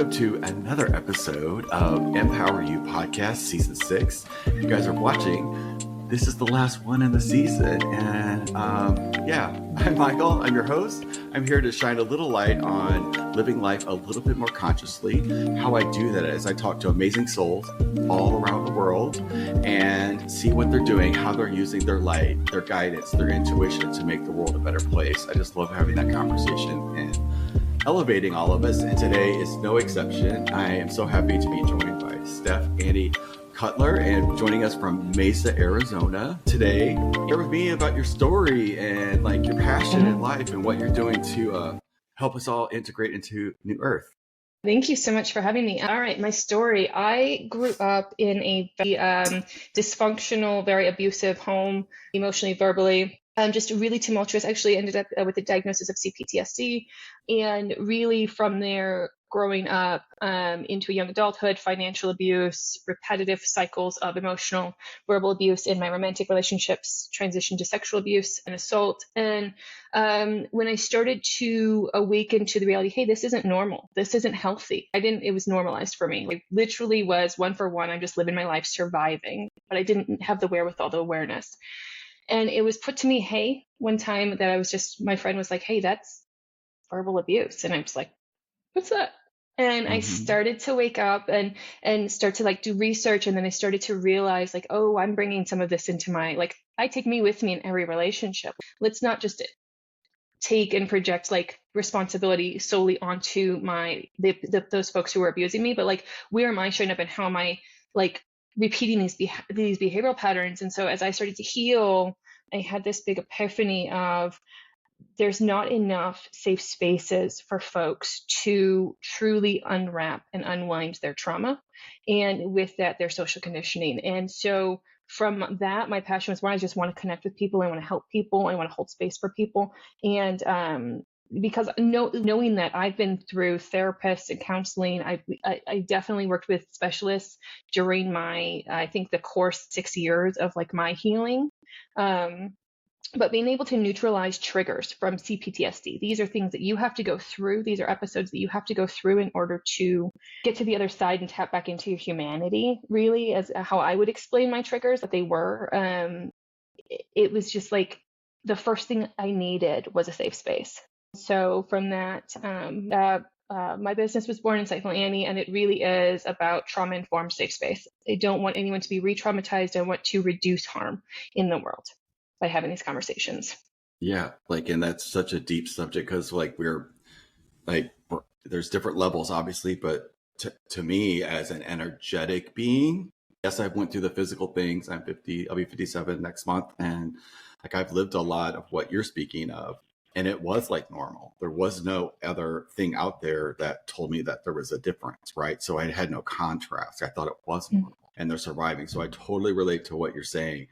welcome to another episode of Empower You Podcast Season 6. If you guys are watching, this is the last one in the season. And I'm Michael. I'm your host. I'm here to shine a little light on living life a little bit more consciously. How I do that is I talk to amazing souls all around the world and see what they're doing, how they're using their light, their guidance, their intuition to make the world a better place. I just love having that conversation and elevating all of us, and today is no exception. I am so happy to be joined by Steph Annie Cutler, and joining us from Mesa, Arizona. Today, share with me about your story and like your passion in life and what you're doing to help us all integrate into New Earth. Thank you so much for having me. All right, my story. I grew up in a very dysfunctional, very abusive home, emotionally, verbally. Just really tumultuous. Actually ended up with a diagnosis of CPTSD, and really from there, growing up into a young adulthood, financial abuse, repetitive cycles of emotional, verbal abuse in my romantic relationships, transitioned to sexual abuse and assault. And when I started to awaken to the reality, hey, this isn't normal. This isn't healthy. It was normalized for me. Like literally was one for one. I'm just living my life surviving, but I didn't have the wherewithal, the awareness. And it was put to me, hey, one time that my friend was like, hey, that's verbal abuse. And I was like, what's that? And I started to wake up and start to like do research. And then I started to realize like, oh, I'm bringing some of this into I take me with me in every relationship. Let's not just take and project like responsibility solely onto those folks who are abusing me, but like, where am I showing up and how am I like repeating these behavioral patterns? And so as I started to heal, I had this big epiphany of there's not enough safe spaces for folks to truly unwrap and unwind their trauma, and with that, their social conditioning. And so from that, my passion was, I just want to connect with people. I want to help people. I want to hold space for people. And because knowing that I've been through therapists and counseling, I definitely worked with specialists during I think the core 6 years of like my healing. But being able to neutralize triggers from CPTSD, these are things that you have to go through. These are episodes that you have to go through in order to get to the other side and tap back into your humanity, really, as how I would explain my triggers, that they were. It was just like the first thing I needed was a safe space. So from that, my business was born, Steph Annie, and it really is about trauma-informed safe space. I don't want anyone to be re-traumatized. I want to reduce harm in the world by having these conversations. Yeah, and that's such a deep subject because there's different levels, obviously, but to me as an energetic being, yes, I've went through the physical things. I'm 50, I'll be 57 next month. And I've lived a lot of what you're speaking of. And it was like normal. There was no other thing out there that told me that there was a difference, right? So I had no contrast. I thought it was normal and they're surviving. So I totally relate to what you're saying.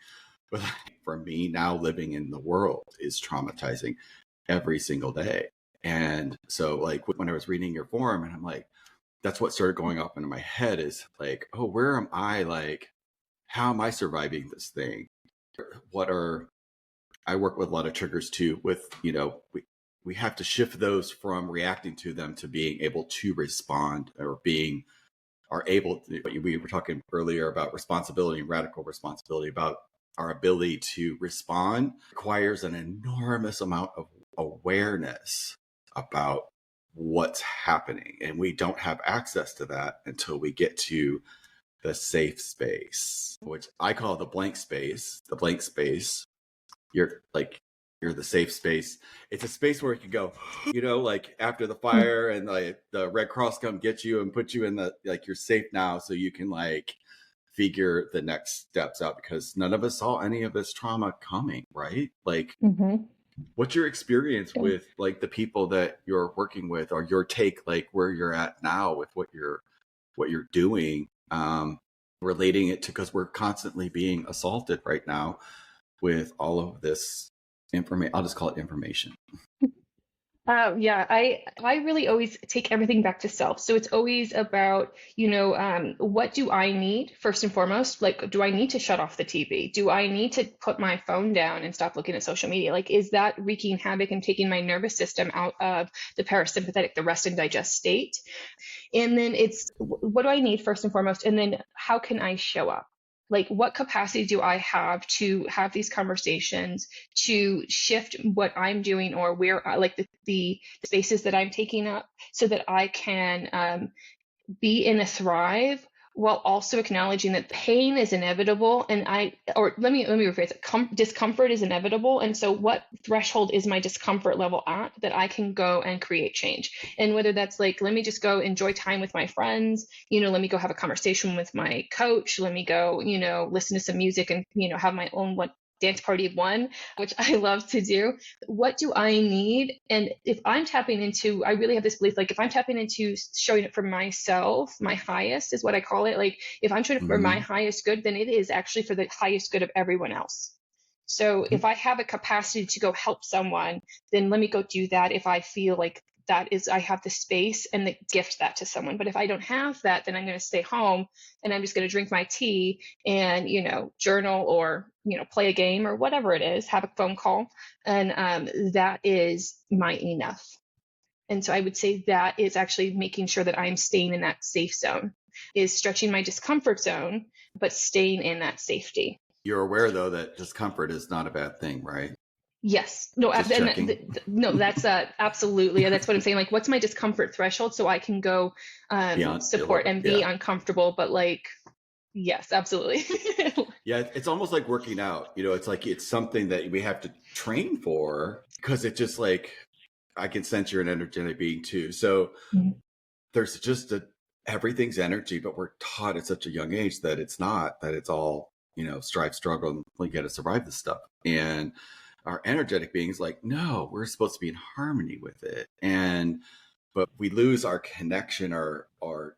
But for me now, living in the world is traumatizing every single day. And so when I was reading your form, and I'm like, that's what started going off into my head is like, oh, where am I? How am I surviving this thing? I work with a lot of triggers too with, we have to shift those from reacting to them to being able to respond or we were talking earlier about responsibility and radical responsibility, about our ability to respond requires an enormous amount of awareness about what's happening. And we don't have access to that until we get to the safe space, which I call the blank space. The blank space, you're the safe space. It's a space where you can go, after the fire and the Red Cross come get you and put you in you're safe now. So you can figure the next steps out, because none of us saw any of this trauma coming, right? What's your experience with the people that you're working with, or your take, where you're at now with what you're doing, relating it to, because we're constantly being assaulted right now with all of this information. I'll just call it information. Yeah, I really always take everything back to self. So it's always about, what do I need first and foremost? Like, do I need to shut off the TV? Do I need to put my phone down and stop looking at social media? Like, is that wreaking havoc and taking my nervous system out of the parasympathetic, the rest and digest state? And then it's what do I need first and foremost? And then how can I show up? Like, what capacity do I have to have these conversations, to shift what I'm doing or where, like the spaces that I'm taking up so that I can be in a thrive while also acknowledging that pain is inevitable and let me rephrase it. Discomfort is inevitable, and so what threshold is my discomfort level at that I can go and create change? And whether that's like, let me just go enjoy time with my friends, let me go have a conversation with my coach, let me go, listen to some music and have my own one dance party of one, which I love to do. What do I need? And if I'm tapping into, I really have this belief, like if I'm tapping into showing it for myself, my highest is what I call it. Like if I'm showing it for my Hmm. highest good, then it is actually for the highest good of everyone else. So if I have a capacity to go help someone, then let me go do that if I feel like that is, I have the space and the gift that to someone. But if I don't have that, then I'm going to stay home and I'm just going to drink my tea and, journal or, play a game or whatever it is, have a phone call. And that is my enough. And so I would say that is actually making sure that I'm staying in that safe zone, is stretching my discomfort zone, but staying in that safety. You're aware though that discomfort is not a bad thing, right? Yes. No, Just checking. no, that's absolutely. That's what I'm saying. Like, what's my discomfort threshold so I can go Beyond a little support bit. and be Yeah. uncomfortable, but like, yes, absolutely. Yeah, it's almost like working out. It's like it's something that we have to train for because it just like I can sense you're an energetic being too. So Mhm. there's just everything's energy, but we're taught at such a young age that it's not, that it's all, strive, struggle, and we got to survive this stuff. And our energetic beings like, no, we're supposed to be in harmony with it. But we lose our connection or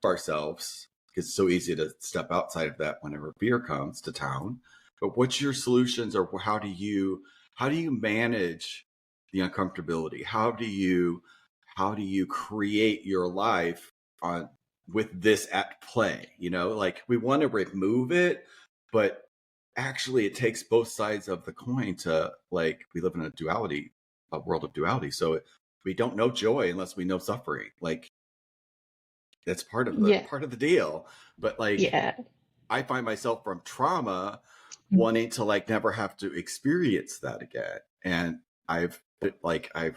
ourselves because it's so easy to step outside of that whenever fear comes to town. But what's your solutions, or how do you manage the uncomfortability? How do you create your life on with this at play? Like we want to remove it, but actually it takes both sides of the coin to, like, we live in a world of duality. So we don't know joy unless we know suffering. Like that's part of the Yeah. part of the deal. But like Yeah. I find myself from trauma Mhm. wanting to like never have to experience that again. And I've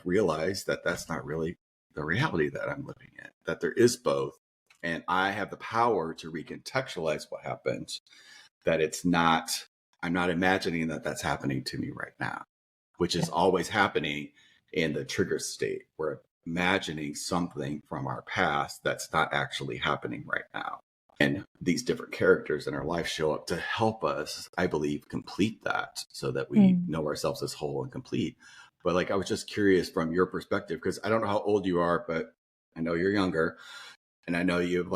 realized that that's not really the reality that I'm living in, that there is both. And I have the power to recontextualize what happens, that I'm not imagining that that's happening to me right now, which is Yeah. always happening in the trigger state. We're imagining something from our past that's not actually happening right now. And these different characters in our life show up to help us, I believe, complete that so that we Mm. know ourselves as whole and complete. But like, I was just curious from your perspective, because I don't know how old you are, but I know you're younger. And I know you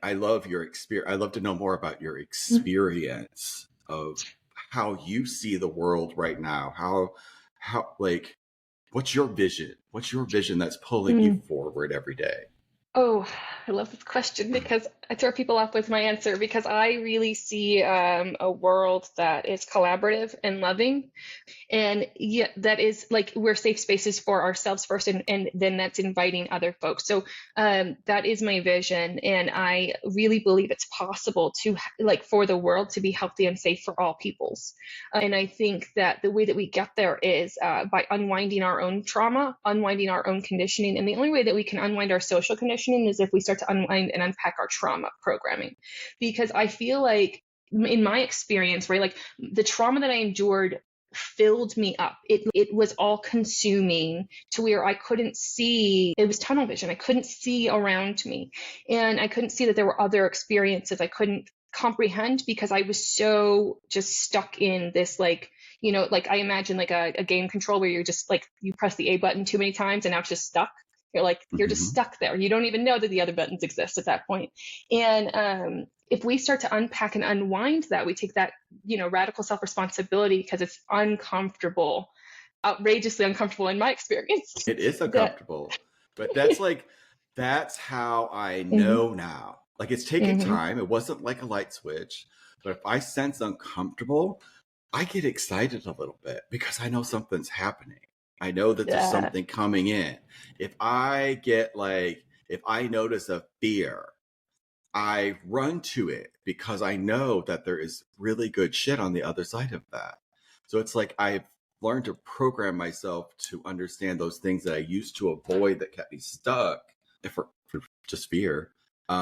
I love your experience. I'd love to know more about your experience of how you see the world right now. Like, what's your vision? What's your vision that's pulling you Mm. forward every day? Oh, I love this question because I throw people off with my answer because I really see a world that is collaborative and loving. And yeah, that is like we're safe spaces for ourselves first, and then that's inviting other folks. So that is my vision. And I really believe it's possible to, like, for the world to be healthy and safe for all peoples. And I think that the way that we get there is by unwinding our own trauma, unwinding our own conditioning. And the only way that we can unwind our social conditioning is if we start to unwind and unpack our trauma programming. Because I feel like, in my experience, right, like the trauma that I endured filled me up. It was all consuming to where I couldn't see. It was tunnel vision. I couldn't see around me, and I couldn't see that there were other experiences. I couldn't comprehend because I was so just stuck in this, like, like I imagine like a game control where you're just like you press the A button too many times and now it's just stuck. You're just Hmm. stuck there. You don't even know that the other buttons exist at that point. And if we start to unpack and unwind that, we take that, radical self responsibility because it's uncomfortable. outrageously uncomfortable in my experience. It is That, uncomfortable, but that's like, that's how I hmm know now. Like it's taking hmm time. It wasn't like a light switch, but if I sense uncomfortable, I get excited a little bit because I know something's happening. I know that there's yeah. something coming in. If I get like, if I notice a fear, I run to it because I know that there is really good shit on the other side of that. So it's like I've learned to program myself to understand those things that I used to avoid that kept me stuck for just fear.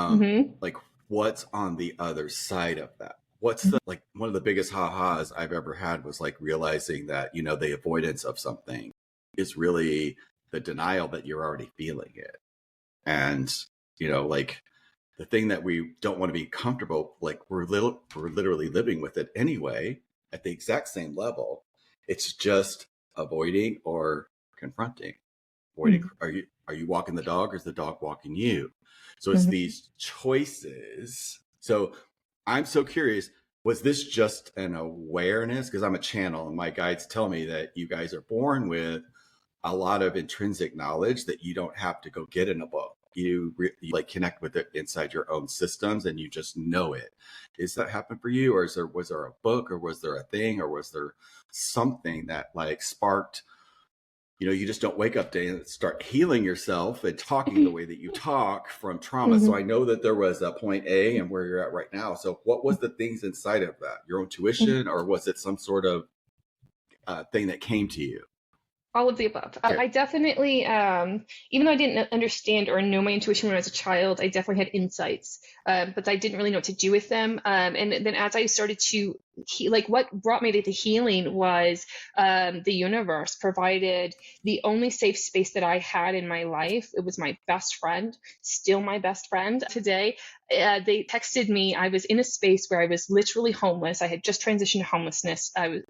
hmm Like what's on the other side of that? What's the like one of the biggest ha-has I've ever had was like realizing that, you know, the avoidance of something is really the denial that you're already feeling it. And, you know, like the thing that we don't want to be comfortable, like we're literally living with it anyway at the exact same level. It's just avoiding or confronting. Avoiding, are you walking the dog or is the dog walking you? So it's hmm these choices. So I'm so curious, was this just an awareness? Because I'm a channel and my guides tell me that you guys are born with a lot of intrinsic knowledge that you don't have to go get in a book. You like connect with it inside your own systems and you just know it. Is that happen for you? Or was there a book or was there a thing or was there something that like sparked, you know, you just don't wake up day and start healing yourself and talking the way that you talk from trauma. So hmm I know that there was a point A and where you're at right now. So what was the things inside of that? Your own tuition or was it some sort of thing that came to you? All of the above. Okay. I definitely, even though I didn't understand or know my intuition when I was a child, I definitely had insights, but I didn't really know what to do with them. And then as I started to like what brought me to the healing was the universe provided the only safe space that I had in my life. It was my best friend, still my best friend today. They texted me. I was in a space where I was literally homeless. I had just transitioned to homelessness. I was,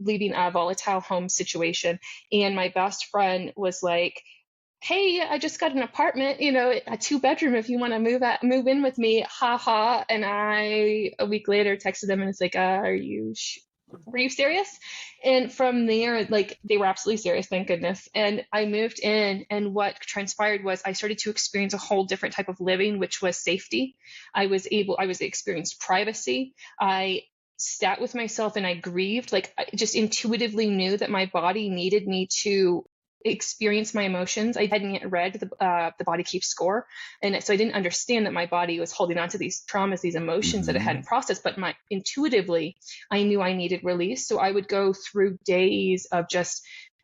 leaving a volatile home situation. And my best friend was like, "Hey, I just got an apartment, a 2 bedroom. If you want to move in with me, ha ha." And I a week later texted them and it's like, were you serious? And from there, like they were absolutely serious, thank goodness. And I moved in, and what transpired was I started to experience a whole different type of living, which was safety. I was experienced privacy. I sat with myself and I grieved. Like I just intuitively knew that my body needed me to experience my emotions. I hadn't yet read the Body Keeps Score, and so I didn't understand that my body was holding on to these traumas, these emotions that it Mm-hmm. hadn't processed. But my intuitively, I knew I needed release. So I would go through days of just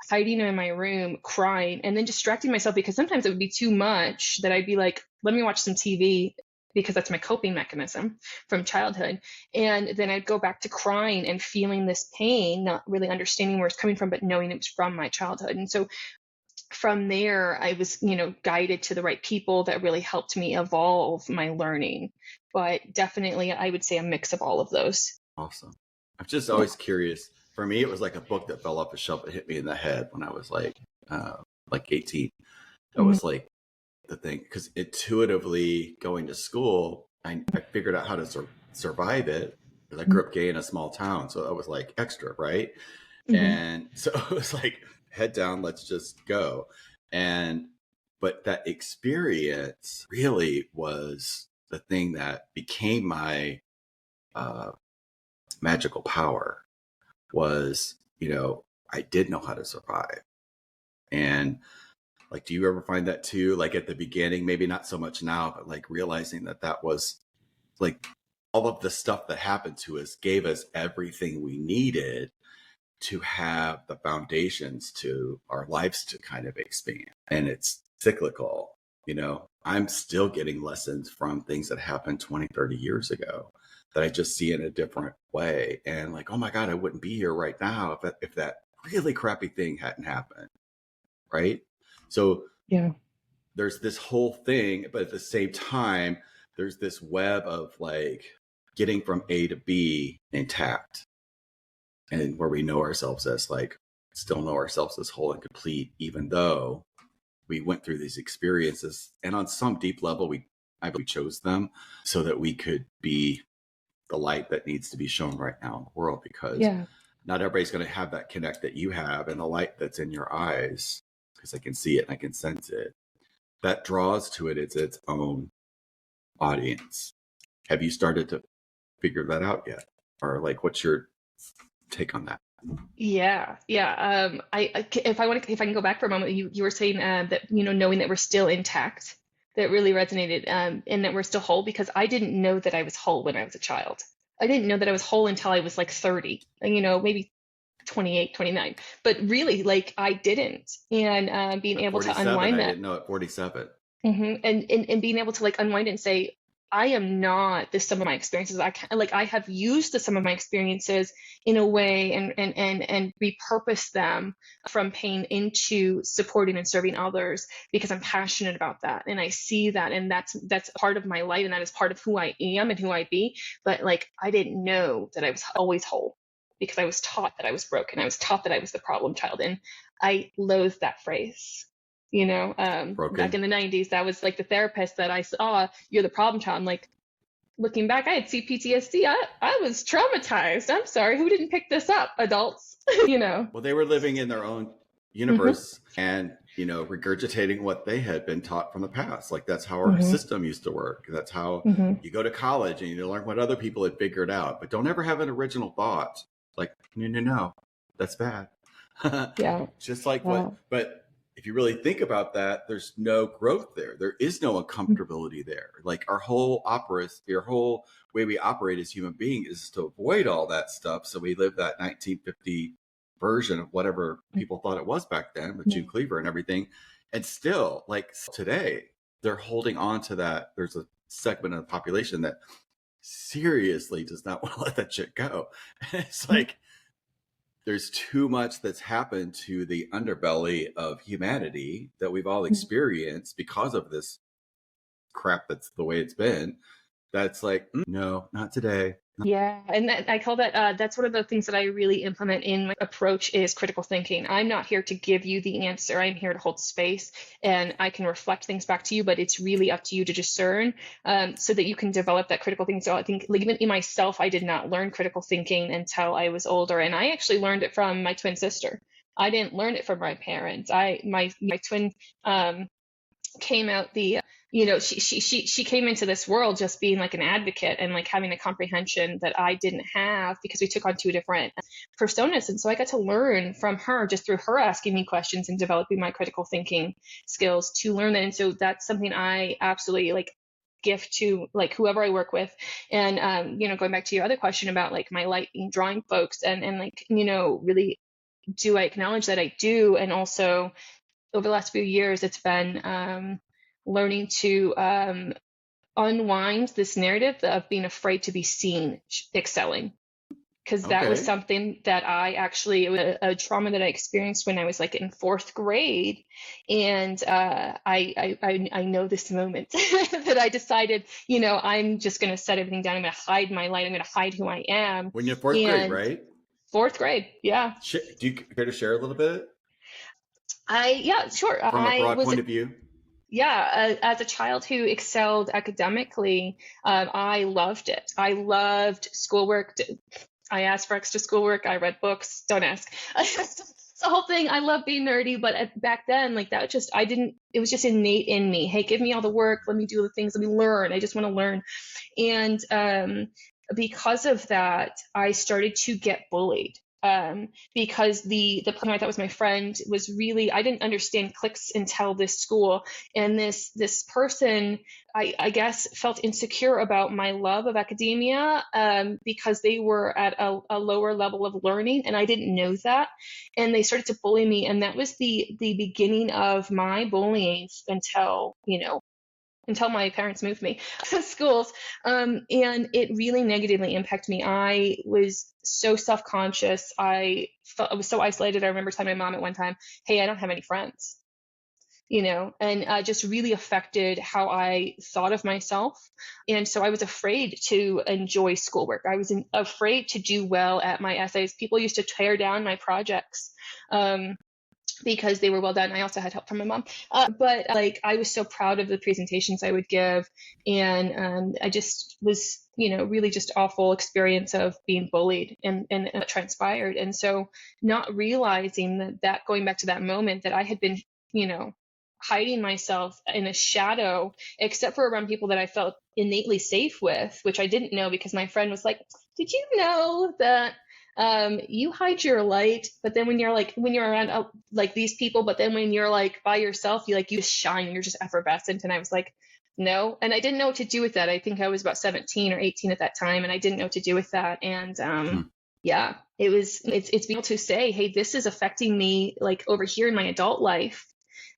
hiding in my room, crying, and then distracting myself because sometimes it would be too much that I'd be like, "Let me watch some TV." Because that's my coping mechanism from childhood. And then I'd go back to crying and feeling this pain, not really understanding where it's coming from, but knowing it was from my childhood. And so from there, I was, guided to the right people that really helped me evolve my learning. But definitely, I would say a mix of all of those. Awesome. I'm just Yeah. always curious. For me, it was like a book that fell off a shelf that hit me in the head when I was like 18. That Mhm, was like the thing because intuitively going to school, I figured out how to survive it because I grew up gay in a small town, so that was like extra, right? mhm, And so it was like head down, let's just go. And but that experience really was the thing that became my uh, magical power was, you know, I did know how to survive. And like, do you ever find that too? Like at the beginning, maybe not so much now, but like realizing that that was like all of the stuff that happened to us gave us everything we needed to have the foundations to our lives to kind of expand. And it's cyclical. You know, I'm still getting lessons from things that happened 20, 30 years ago that I just see in a different way. And like, oh my God, I wouldn't be here right now if that really crappy thing hadn't happened. Right. So yeah. there's this whole thing, but at the same time, there's this web of like getting from A to B intact and where we know ourselves as like still know ourselves as whole and complete, even though we went through these experiences. And on some deep level, I believe we chose them so that we could be the light that needs to be shown right now in the world because Yeah. not everybody's going to have that connect that you have and the light that's in your eyes, because I can see it and I can sense it. That draws to it its own audience. Have you started to figure that out yet? Or like, what's your take on that? Yeah, yeah. If I can go back for a moment, you were saying that knowing that we're still intact, that really resonated, and that we're still whole, because I didn't know that I was whole when I was a child. I didn't know that I was whole until I was like 30, and maybe 28, 29. But really, like, I didn't. And being At able to 47, unwind I that. didn't know at 47. And being able to like unwind it and say, I am not the sum of my experiences. I have used the sum of my experiences in a way, and repurposed them from pain into supporting and serving others, because I'm passionate about that, and I see that, and that's part of my light, and that is part of who I am and who I be. But like, I didn't know that I was always whole, because I was taught that I was broken. I was taught that I was the problem child, and I loathe that phrase. Back Broken. in the 90s, that was like the therapist that I saw, you're the problem child. I'm like, looking back, I had CPTSD. I was traumatized. I'm sorry, who didn't pick this up? Adults, Well, they were living in their own hmm universe and, regurgitating what they had been taught from the past. Like, that's how our hmm system used to work. That's how hmm you go to college and you learn what other people had figured out, but don't ever have an original thought. Like, no, that's bad. Yeah. Just like Yeah. but if you really think about that, there's no growth there. There is no uncomfortability there. Like, our whole way we operate as human beings is to avoid all that stuff. So we live that 1950 version of whatever people thought it was back then with June Cleaver and everything. And still, like today, they're holding on to that. There's a segment of the population that seriously does not want to let that shit go. It's like, there's too much that's happened to the underbelly of humanity that we've all experienced because of this crap that's the way it's been. That's like, no, not today. Yeah, and I call that, that's one of the things that I really implement in my approach, is critical thinking. I'm not here to give you the answer. I'm here to hold space, and I can reflect things back to you, but it's really up to you to discern, so that you can develop that critical thinking. So I think, like, even in myself, I did not learn critical thinking until I was older, and I actually learned it from my twin sister. I didn't learn it from my parents. My twin came out she came into this world just being like an advocate, and like having a comprehension that I didn't have, because we took on two different personas. And so I got to learn from her just through her asking me questions and developing my critical thinking skills to learn that. And so that's something I absolutely like gift to like whoever I work with. And going back to your other question about like my light in drawing folks, and like, really, do I acknowledge that I do? And also, over the last few years, it's been learning to unwind this narrative of being afraid to be seen excelling. Because that was Okay. something that it was a trauma that I experienced when I was like in fourth grade. And I know this moment that I decided, I'm just going to set everything down. I'm going to hide my light. I'm going to hide who I am. When you're fourth grade, And right? fourth grade, yeah. Do you care to share a little bit Yeah, sure. from a I broad was point of view? As a child who excelled academically, I loved it. I loved schoolwork. I asked for extra schoolwork. I read books. Don't ask. It's the whole thing. I love being nerdy, but back then, like that, it was just innate in me. Hey, give me all the work. Let me do the things. Let me learn. I just want to learn. And because of that, I started to get bullied. Because the person I thought was my friend was really, I didn't understand cliques until this school. And this person, I guess, felt insecure about my love of academia, because they were at a lower level of learning, and I didn't know that. And they started to bully me. And that was the beginning of my bullying until my parents moved me to schools. And it really negatively impacted me. I was so self-conscious. I was so isolated. I remember telling my mom at one time, hey, I don't have any friends, and just really affected how I thought of myself. And so I was afraid to enjoy schoolwork. I was afraid to do well at my essays. People used to tear down my projects. because they were well done. I also had help from my mom. But like, I was so proud of the presentations I would give. And I just was, really just awful experience of being bullied and transpired. And so not realizing that going back to that moment that I had been, hiding myself in a shadow, except for around people that I felt innately safe with, which I didn't know because my friend was like, did you know that you hide your light, but then when you're around like these people, but then when you're like by yourself, you just shine, you're just effervescent. And I was like, no. And I didn't know what to do with that. I think I was about 17 or 18 at that time, and I didn't know what to do with that. And yeah, it's being able to say, hey, this is affecting me like over here in my adult life.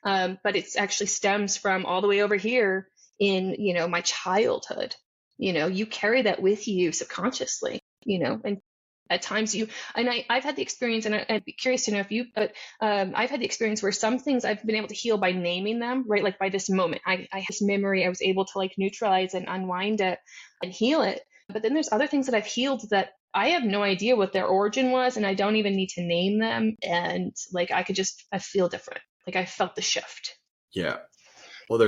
But it's actually stems from all the way over here in, my childhood. You carry that with you subconsciously, and at times I've had the experience, and I'd be curious to know if you, but I've had the experience where some things I've been able to heal by naming them, right? Like by this moment, I have this memory, I was able to like neutralize and unwind it and heal it. But then there's other things that I've healed that I have no idea what their origin was, and I don't even need to name them. And like, I feel different. Like I felt the shift. Yeah. Well,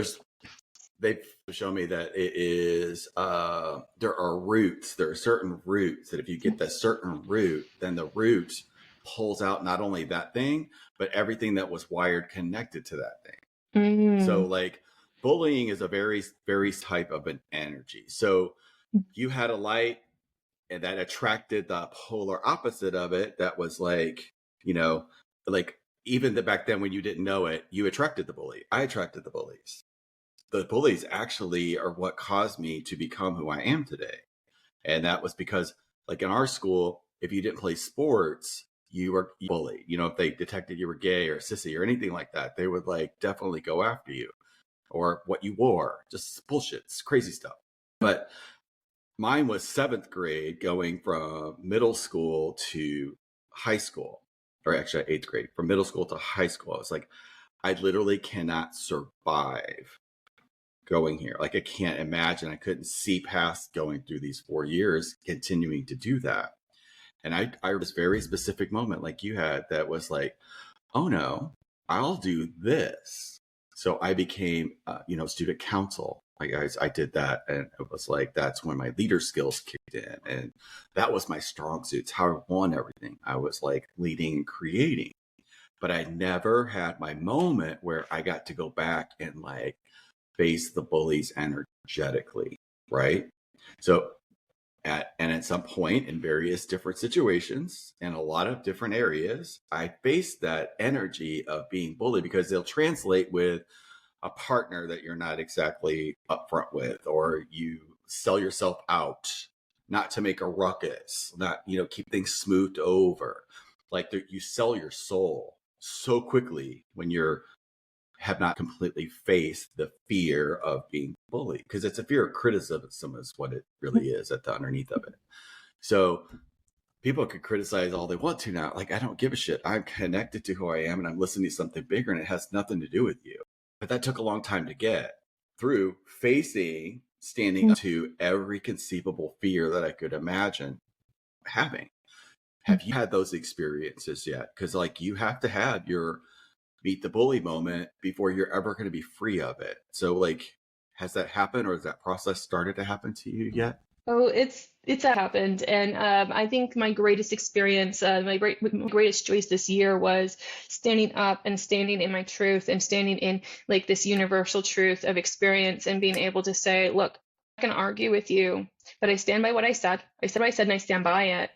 they've shown me that it is, there are certain roots that if you get that certain root, then the root pulls out not only that thing, but everything that was wired connected to that thing. So like bullying is a very, very type of an energy. So you had a light and that attracted the polar opposite of it. That was like, like even back then when you didn't know it, you attracted the bully. I attracted the bullies. The bullies actually are what caused me to become who I am today. And that was because like in our school, if you didn't play sports, you were bullied. If they detected you were gay or sissy or anything like that, they would like definitely go after you, or what you wore, just bullshit, crazy stuff. But mine was 7th grade going from middle school to high school, or actually 8th grade, from middle school to high school. I was like, I literally cannot survive going here. Like I can't imagine, I couldn't see past going through these 4 years, continuing to do that. And I was very specific moment like you had that was like, oh no, I'll do this. So I became, student council. I did that, and it was like, that's when my leader skills kicked in. And that was my strong suit. It's how I won everything. I was like leading and creating, but I never had my moment where I got to go back and like face the bullies energetically, right? So at some point in various different situations and a lot of different areas, I faced that energy of being bullied because they'll translate with a partner that you're not exactly upfront with, or you sell yourself out not to make a ruckus, not, keep things smoothed over. Like you sell your soul so quickly when you're have not completely faced the fear of being bullied, because it's a fear of criticism is what it really is at the underneath of it. So people could criticize all they want to now. Like, I don't give a shit. I'm connected to who I am and I'm listening to something bigger, and it has nothing to do with you. But that took a long time to get through, standing up to every conceivable fear that I could imagine having. Have you had those experiences yet? Because like you have to have your meet the bully moment before you're ever going to be free of it. So like, has that happened, or has that process started to happen to you yet? Oh, it's happened, and I think my greatest experience, my greatest choice this year was standing up and standing in my truth and standing in like this universal truth of experience and being able to say, look, I'm not going to argue with you, but I stand by what I said. I said what I said, and I stand by it.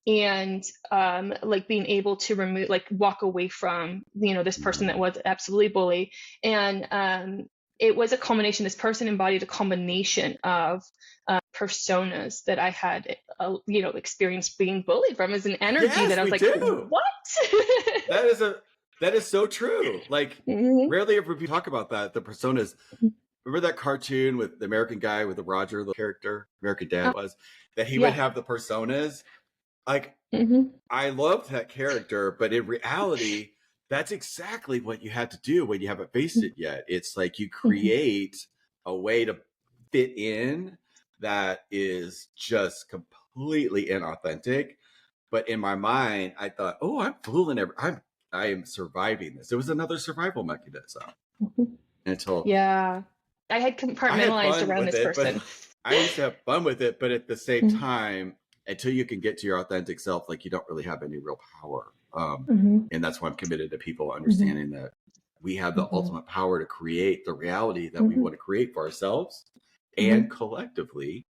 And like being able to remove, like walk away from, this person that was absolutely bully, and it was a combination. This person embodied a combination of personas that I had, experienced being bullied from, as an energy Yes, that I was we like, do. what? That is so true. Like rarely ever we talk about that. The personas. Remember that cartoon with the American guy with the Roger, the character, American Dad was, that he would Yeah. have the personas. Like, I loved that character, but in reality, that's exactly what you had to do when you haven't faced it yet. It's like you create a way to fit in that is just completely inauthentic. But in my mind, I thought, oh, I'm fooling I am surviving this. It was another survival mechanism until Yeah. I had I had compartmentalized fun around with this it, but person. I used to have fun with it. But at the same time, until you can get to your authentic self, like you don't really have any real power. And that's why I'm committed to people understanding that we have the ultimate power to create the reality that we want to create for ourselves and collectively.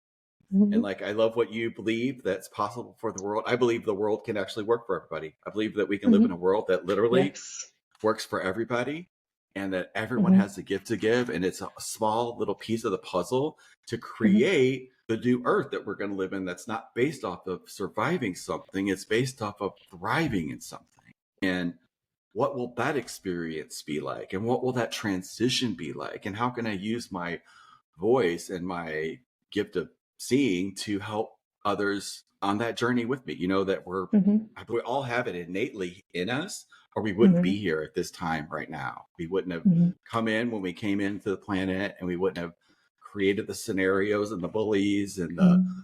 And like, I love what you believe that's possible for the world. I believe the world can actually work for everybody. I believe that we can live in a world that literally Yes. works for everybody and that everyone has a gift to give. And it's a small little piece of the puzzle to create the new earth that we're going to live in. That's not based off of surviving something. It's based off of thriving in something. And what will that experience be like? And what will that transition be like? And how can I use my voice and my gift of seeing to help others on that journey with me? You know, that we all have it innately in us, or we wouldn't be here at this time right now. We wouldn't have come in when we came into the planet, and we wouldn't have created the scenarios and the bullies and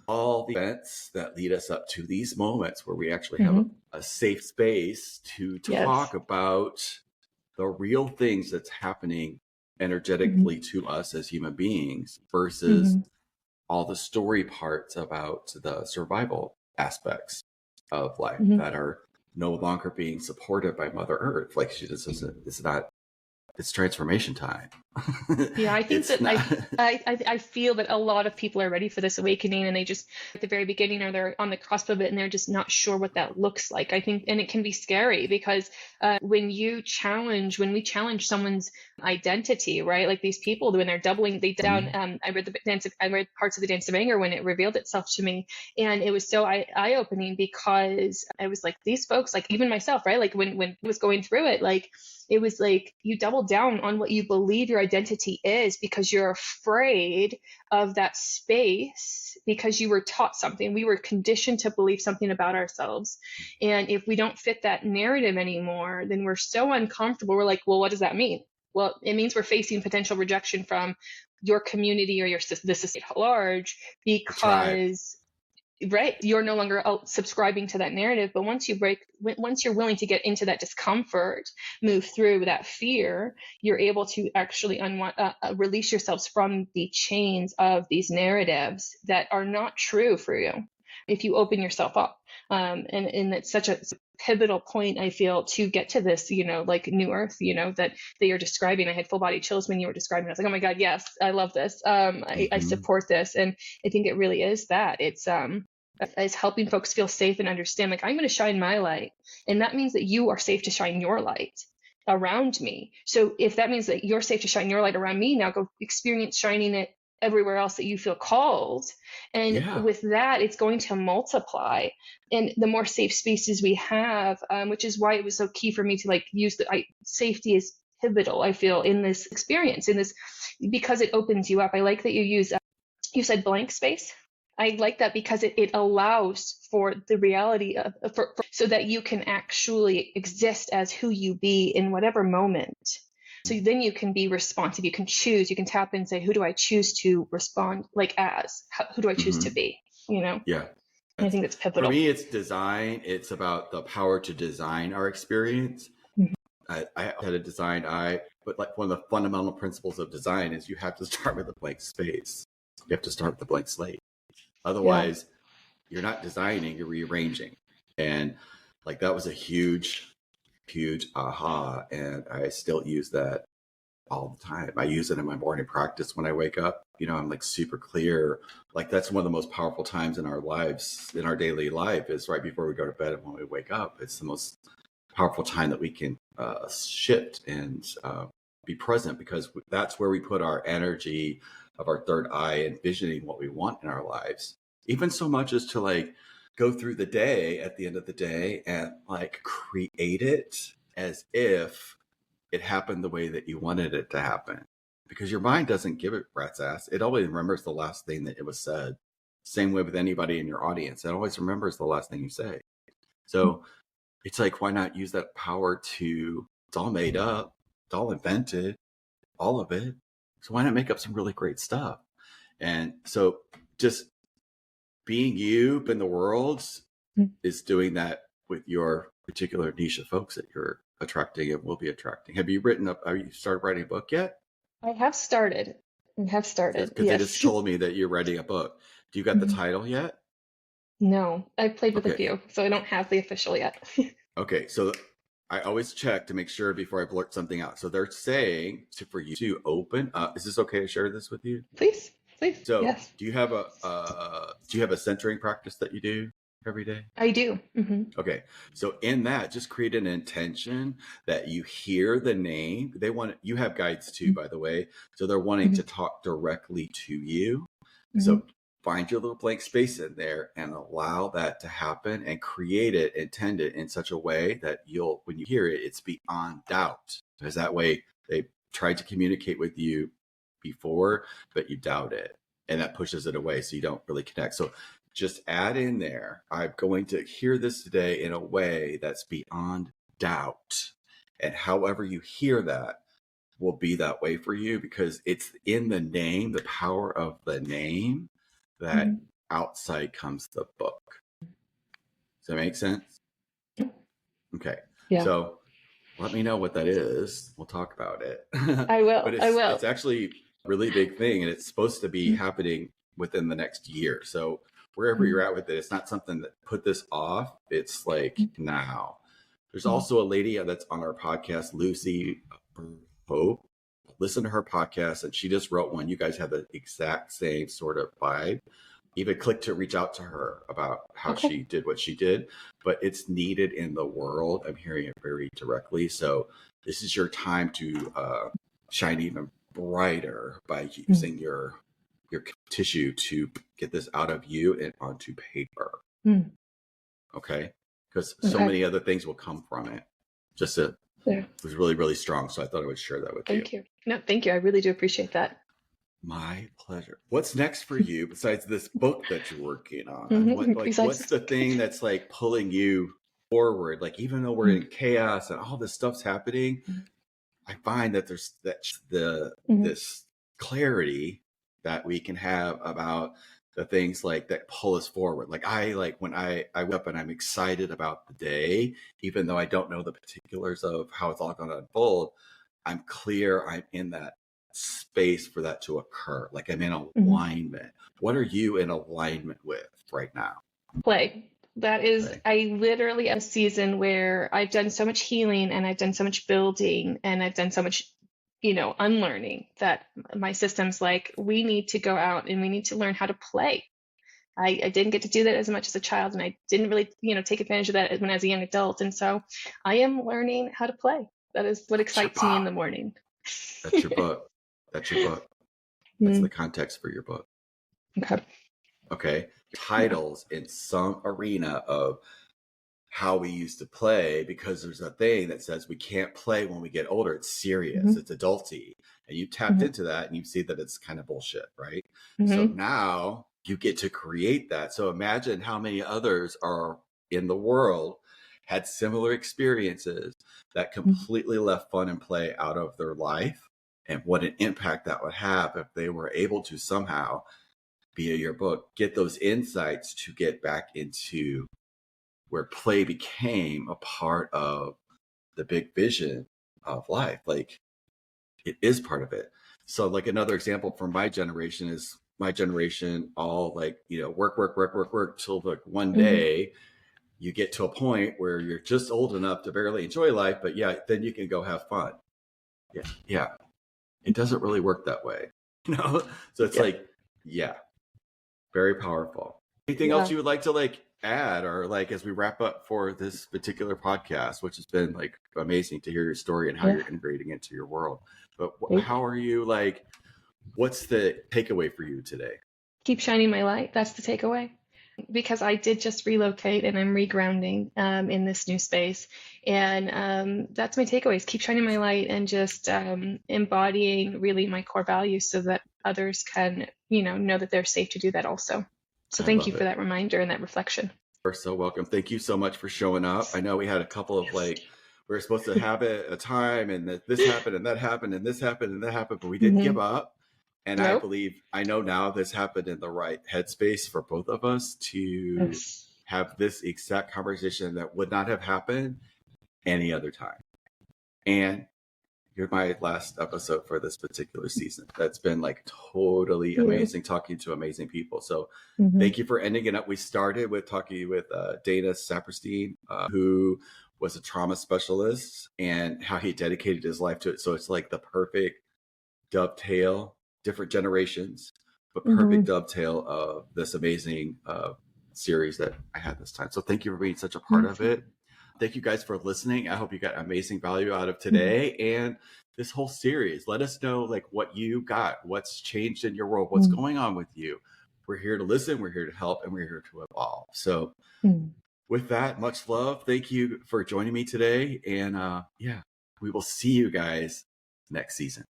all the events that lead us up to these moments where we actually have a safe space to talk about the real things that's happening energetically to us as human beings versus all the story parts about the survival aspects of life that are no longer being supported by Mother Earth. Like, she just isn't, it's transformation time. Yeah, I think that not... I feel that a lot of people are ready for this awakening, and they just at the very beginning, or they're on the cusp of it, and they're just not sure what that looks like. I think, and it can be scary because when we challenge someone's identity, right? Like these people, when they're doubling, they down. I read parts of the Dance of Anger when it revealed itself to me, and it was so eye-opening because I was like, these folks, like even myself, right? Like when I was going through it, like it was like you double down on what you believe your identity is because you're afraid of that space because you were taught something. We were conditioned to believe something about ourselves. And if we don't fit that narrative anymore, then we're so uncomfortable. We're like, well, what does that mean? Well, it means we're facing potential rejection from your community or the society at large because right, you're no longer subscribing to that narrative. But once you're willing to get into that discomfort, move through that fear, you're able to actually release yourselves from the chains of these narratives that are not true for you if you open yourself up. And it's such a pivotal point, I feel, to get to this, like new earth, that you're describing. I had full body chills when you were describing. I was like, oh my God, yes, I love this. I support this. And I think it really is that it's helping folks feel safe and understand, like, I'm going to shine my light. And that means that you are safe to shine your light around me. So if that means that you're safe to shine your light around me, now go experience shining it everywhere else that you feel called. And with that, it's going to multiply. And the more safe spaces we have, which is why it was so key for me to use safety is pivotal, I feel, in this experience, because it opens you up. I like that you said blank space. I like that because it allows for the reality so that you can actually exist as who you be in whatever moment. So then you can be responsive. You can choose. You can tap in and say, who do I choose to respond who do I choose to be? Yeah. And I think that's pivotal. For me, it's design. It's about the power to design our experience. I had a design but like one of the fundamental principles of design is you have to start with a blank space. You have to start with a blank slate. Otherwise, you're not designing, you're rearranging. And like, that was a huge, huge aha. And I still use that all the time. I use it in my morning practice when I wake up. I'm like super clear. Like, that's one of the most powerful times in our lives, in our daily life, is right before we go to bed and when we wake up. It's the most powerful time that we can shift and be present, because that's where we put our energy of our third eye, envisioning what we want in our lives. Even so much as to go through the day at the end of the day and create it as if it happened the way that you wanted it to happen. Because your mind doesn't give a rat's ass. It always remembers the last thing that it was said. Same way with anybody in your audience. It always remembers the last thing you say. So it's like, why not use that power it's all made up, it's all invented, all of it. So why not make up some really great stuff? And so just being you in the world is doing that with your particular niche of folks that you're attracting and will be attracting. Have you started writing a book yet? I have started. Because they just Yes. told me that you're writing a book. Do you got the Mhm. title yet? No, I've played with a Okay. few, so I don't have the official yet. Okay. So I always check to make sure before I blurt something out. So they're saying for you to open up. Is this okay to share this with you? Please, please. So Yes, do you have a centering practice that you do every day? I do. Hmm. Okay. So in that, just create an intention that you hear the name. You have guides too, by the way. So they're wanting Hmm. to talk directly to you. Hmm. So find your little blank space in there and allow that to happen and create it, intend it in such a way that when you hear it, it's beyond doubt. Because that way they tried to communicate with you before, but you doubt it. And that pushes it away. So you don't really connect. So just add in there, I'm going to hear this today in a way that's beyond doubt. And however you hear that will be that way for you, because it's in the name, the power of the name, that Hmm. outside comes the book. Does that make sense? Okay. Yeah, So let me know what that is. We'll talk about it. I will. But I it's will. actually a really big thing, and it's supposed to be happening within the next year. So wherever Hmm. you're at with it, it's not something that put this off. It's like now. There's Hmm. also a lady that's on our podcast, Lucy Hope. Listen to her podcast, and she just wrote one. You guys have the exact same sort of vibe. Even click to reach out to her about how Okay. she did what she did, but it's needed in the world. I'm hearing it very directly. So this is your time to shine even brighter by using your tissue to get this out of you and onto paper. Mm. Okay, because so Okay. many other things will come from it. Yeah. It was really, really strong. So I thought I would share that with you. Thank you. No, thank you. I really do appreciate that. My pleasure. What's next for you besides this book that you're working on? Besides What's this the book. thing that's like pulling you forward? Like, even though we're in chaos and all this stuff's happening, I find that there's Mhm. this clarity that we can have about the things like that pull us forward. When I wake up and I'm excited about the day, even though I don't know the particulars of how it's all going to unfold, I'm clear I'm in that space for that to occur. Like, I'm in Mhm. alignment. What are you in alignment with right now? Play. That is, Right. I literally am a season where I've done so much healing and I've done so much building and I've done so much, unlearning that my system's like, we need to go out and we need to learn how to play. I didn't get to do that as much as a child, and I didn't really, take advantage of that when I was a young adult. And so I am learning how to play. That is what That's your excites me in book. the morning. That's your book. That's your book. That's the Mm, context for your book. okay. Okay. Yeah. Titles in some arena of how we used to play, because there's a thing that says we can't play when we get older. It's serious, Hmm. it's adulty. And you tapped Hmm. into that and you see that it's kind of bullshit, right? So Hmm. now you get to create that. So imagine how many others are in the world had similar experiences that completely left fun and play out of their life, and what an impact that would have if they were able to somehow, via your book, get those insights to get back into where play became a part of the big vision of life. Like, it is part of it. So, like, another example from my generation is my generation all like, work, work, work, work, work till like one Hmm. day you get to a point where you're just old enough to barely enjoy life, but yeah, then you can go have fun. Yeah. Yeah. It doesn't really work that way. So it's Yeah. like, yeah, very powerful. Anything else Yeah. you would like to like add, or like as we wrap up for this particular podcast, which has been like amazing to hear your story and how Yeah. you're integrating into your world. But Thank you. how are you, like, what's the takeaway for you today? Keep shining my light. That's the takeaway. Because I did just relocate and I'm regrounding in this new space. And that's my takeaways. Keep shining my light and just embodying really my core values so that others can, know that they're safe to do that also. So I thank you love for it. that reminder and that reflection. You're so welcome. Thank you so much for showing up. I know we had a couple of like, we were supposed to have it a time, and that this happened and that happened and this happened and that happened, but we didn't give Hmm. up. And Nope. I know now this happened in the right headspace for both of us to Yes. have this exact conversation that would not have happened any other time. And you're my last episode for this particular season. That's been like totally amazing talking to amazing people. So thank you for ending it up. We started with talking with Dana Saperstein, who was a trauma specialist, and how he dedicated his life to it. So it's like the perfect dovetail, different generations, but perfect dovetail of this amazing series that I had this time. So thank you for being such a part of it. Thank you guys for listening. I hope you got amazing value out of today and this whole series. Let us know like what you got, what's changed in your world, what's going on with you. We're here to listen, we're here to help, and we're here to evolve. So with that, much love. Thank you for joining me today. And yeah, we will see you guys next season.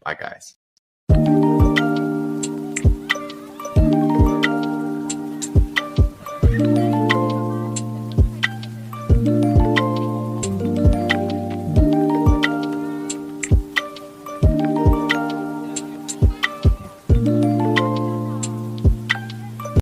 Bye, guys.